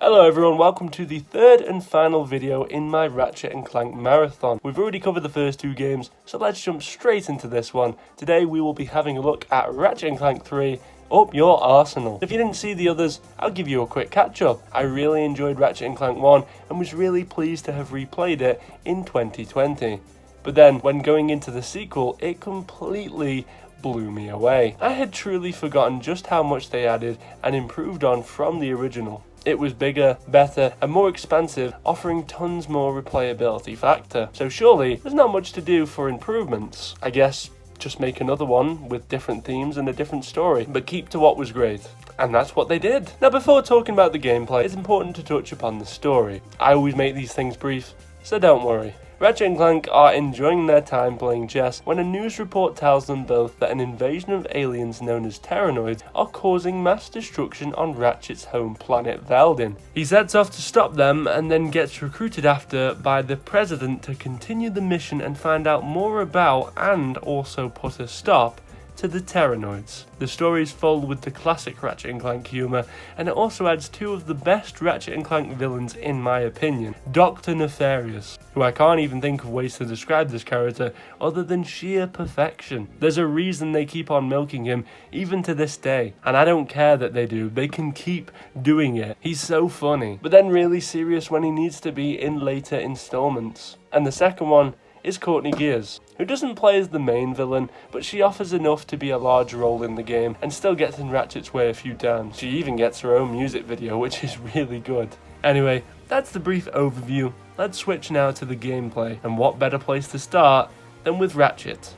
Hello everyone, welcome to the third and final video in my Ratchet and Clank marathon. We've already covered the first two games, so let's jump straight into this one. Today we will be having a look at Ratchet and Clank 3, Up Your Arsenal. If you didn't see the others, I'll give you a quick catch up. I really enjoyed Ratchet and Clank 1 and was really pleased to have replayed it in 2020. But then, when going into the sequel, it completely blew me away. I had truly forgotten just how much they added and improved on from the original. It was bigger, better, and more expansive, offering tons more replayability factor. So surely, there's not much to do for improvements. I guess just make another one with different themes and a different story, but keep to what was great. And that's what they did. Now before talking about the gameplay, it's important to touch upon the story. I always make these things brief, so don't worry. Ratchet and Clank are enjoying their time playing chess when a news report tells them both that an invasion of aliens known as Terranoids are causing mass destruction on Ratchet's home planet Veldin. He sets off to stop them and then gets recruited after by the president to continue the mission and find out more about and also put a stop to the Terranoids. The story is full with the classic Ratchet and Clank humour, and it also adds two of the best Ratchet and Clank villains in my opinion, Dr. Nefarious, who I can't even think of ways to describe this character other than sheer perfection. There's a reason they keep on milking him even to this day, and I don't care that they do, they can keep doing it. He's so funny, but then really serious when he needs to be in later installments. And the second one is Courtney Gears, who doesn't play as the main villain, but she offers enough to be a large role in the game and still gets in Ratchet's way a few times. She even gets her own music video, which is really good. Anyway, that's the brief overview. Let's switch now to the gameplay, and what better place to start than with Ratchet.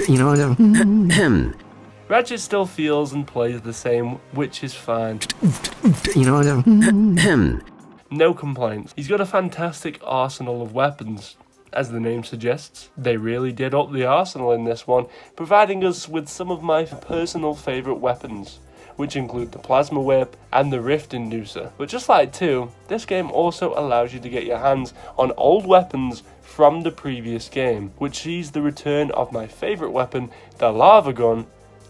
You know, Ratchet still feels and plays the same, which is fine. you know, No complaints. He's got a fantastic arsenal of weapons. As the name suggests, they really did up the arsenal in this one, providing us with some of my personal favourite weapons, which include the Plasma Whip and the Rift Inducer. But just like 2, this game also allows you to get your hands on old weapons from the previous game, which sees the return of my favourite weapon, the Lava Gun,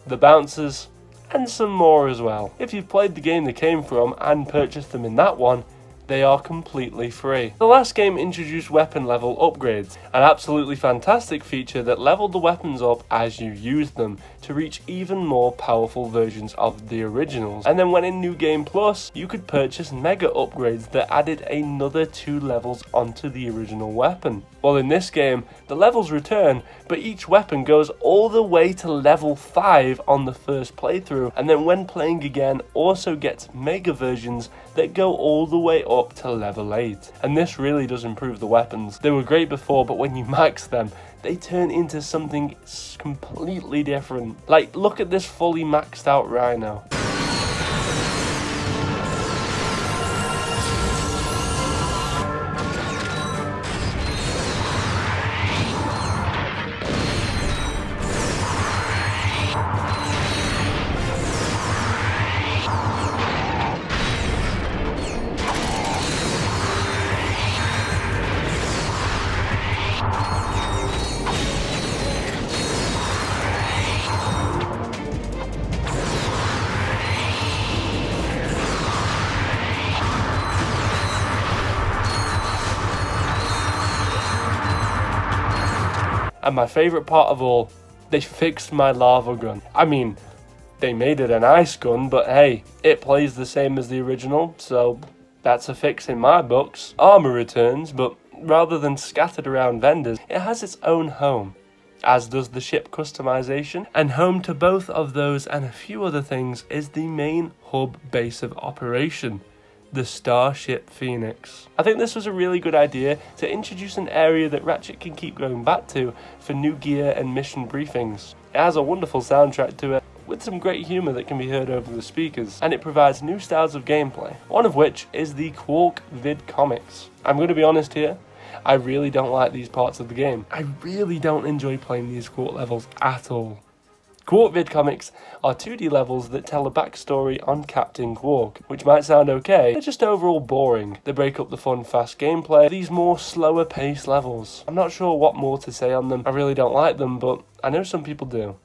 the Bouncers, and some more as well. If you've played the game they came from and purchased them in that one, they are completely free. The last game introduced weapon level upgrades, an absolutely fantastic feature that leveled the weapons up as you used them to reach even more powerful versions of the originals. And then when in New Game Plus, you could purchase mega upgrades that added another 2 levels onto the original weapon. Well, in this game, the levels return, but each weapon goes all the way to level 5 on the first playthrough, and then when playing again also gets mega versions that go all the way up to level 8. And this really does improve the weapons. They were great before, but when you max them, they turn into something completely different. Like, look at this fully maxed out Rhino. And my favourite part of all, they fixed my lava gun. I mean, they made it an ice gun, but hey, it plays the same as the original, so that's a fix in my books. Armour returns, but rather than scattered around vendors, it has its own home, as does the ship customization, and home to both of those and a few other things is the main hub base of operation, the Starship Phoenix. I think this was a really good idea to introduce an area that Ratchet can keep going back to for new gear and mission briefings. It has a wonderful soundtrack to it, with some great humour that can be heard over the speakers, and it provides new styles of gameplay, one of which is the Quark vid comics. I'm going to be honest here, I really don't like these parts of the game. I really don't enjoy playing these Quark levels at all. Quark vid comics are 2D levels that tell a backstory on Captain Quark, which might sound okay, they're just overall boring. They break up the fun, fast gameplay of these more slower paced levels. I'm not sure what more to say on them, I really don't like them, but I know some people do.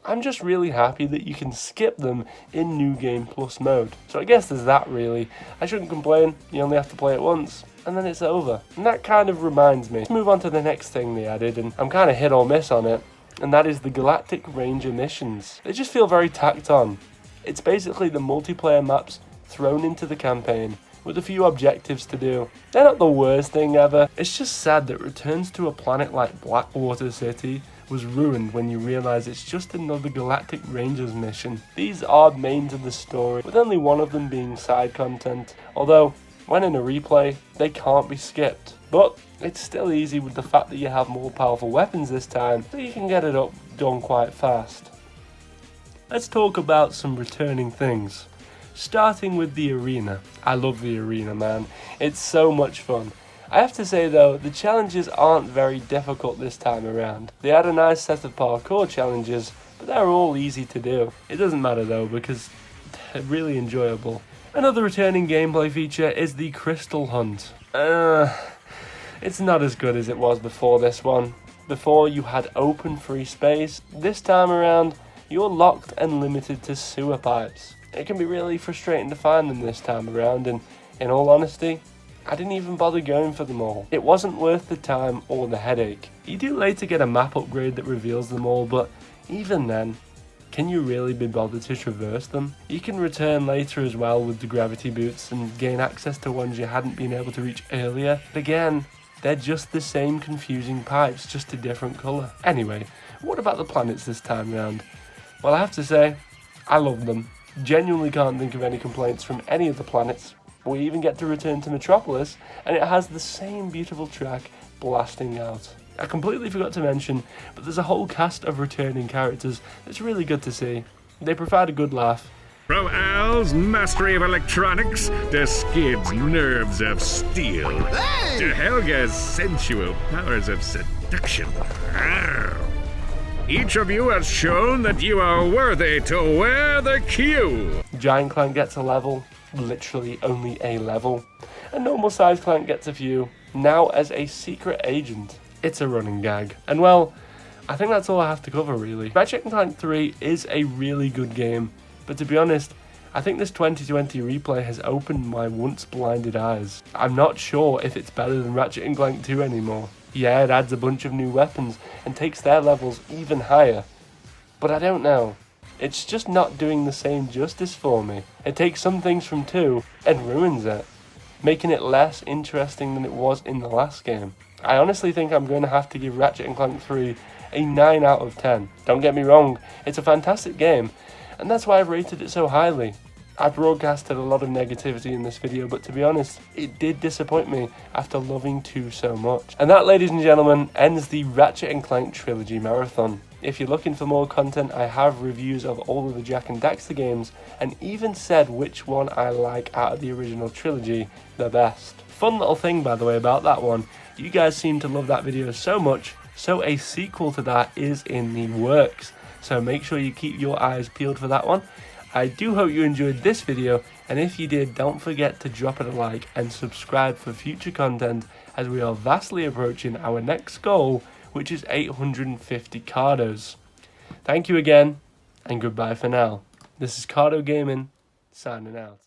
I'm just really happy that you can skip them in New Game Plus mode. So I guess there's that really. I shouldn't complain, you only have to play it once, and then it's over. And that kind of reminds me, let's move on to the next thing they added, and I'm kind of hit or miss on it, and that is the Galactic Ranger missions. They just feel very tacked on. It's basically the multiplayer maps thrown into the campaign, with a few objectives to do. They're not the worst thing ever. It's just sad that returns to a planet like Blackwater City was ruined when you realise it's just another Galactic Rangers mission. These are main to the story, with only one of them being side content, although when in a replay, they can't be skipped. But it's still easy with the fact that you have more powerful weapons this time, so you can get it done quite fast. Let's talk about some returning things. Starting with the arena. I love the arena, man. It's so much fun. I have to say though, the challenges aren't very difficult this time around. They had a nice set of parkour challenges, but they're all easy to do. It doesn't matter though, because they're really enjoyable. Another returning gameplay feature is the Crystal Hunt. It's not as good as it was before this one. Before you had open free space. This time around, you're locked and limited to sewer pipes. It can be really frustrating to find them this time around, and in all honesty, I didn't even bother going for them all. It wasn't worth the time or the headache. You do later get a map upgrade that reveals them all, but even then, can you really be bothered to traverse them? You can return later as well with the gravity boots and gain access to ones you hadn't been able to reach earlier. But again, they're just the same confusing pipes, just a different colour. Anyway, what about the planets this time round? Well, I have to say, I love them. Genuinely can't think of any complaints from any of the planets. We even get to return to Metropolis, and it has the same beautiful track blasting out. I completely forgot to mention, but there's a whole cast of returning characters that's really good to see. They provide a good laugh. From Al's mastery of electronics to Skid's nerves of steel to Helga's sensual powers of seduction. Each of you has shown that you are worthy to wear the Q. Giant Clank gets a level, literally only a level, and normal size Clank gets a few, now as a secret agent. It's a running gag. And well, I think that's all I have to cover really. Ratchet and Clank 3 is a really good game, but to be honest, I think this 2020 replay has opened my once blinded eyes. I'm not sure if it's better than Ratchet and Clank 2 anymore. Yeah, it adds a bunch of new weapons and takes their levels even higher, but I don't know. It's just not doing the same justice for me. It takes some things from 2 and ruins it, making it less interesting than it was in the last game. I honestly think I'm going to have to give Ratchet and Clank 3 a 9 out of 10. Don't get me wrong, it's a fantastic game, and that's why I've rated it so highly. I broadcasted a lot of negativity in this video, but to be honest, it did disappoint me after loving 2 so much. And that, ladies and gentlemen, ends the Ratchet and Clank Trilogy Marathon. If you're looking for more content, I have reviews of all of the Jak and Daxter games, and even said which one I like out of the original trilogy the best. Fun little thing, by the way, about that one, you guys seem to love that video so much, so a sequel to that is in the works. So make sure you keep your eyes peeled for that one. I do hope you enjoyed this video, and if you did, don't forget to drop it a like and subscribe for future content, as we are vastly approaching our next goal, which is 850 Cardos. Thank you again, and goodbye for now. This is Cardo Gaming, signing out.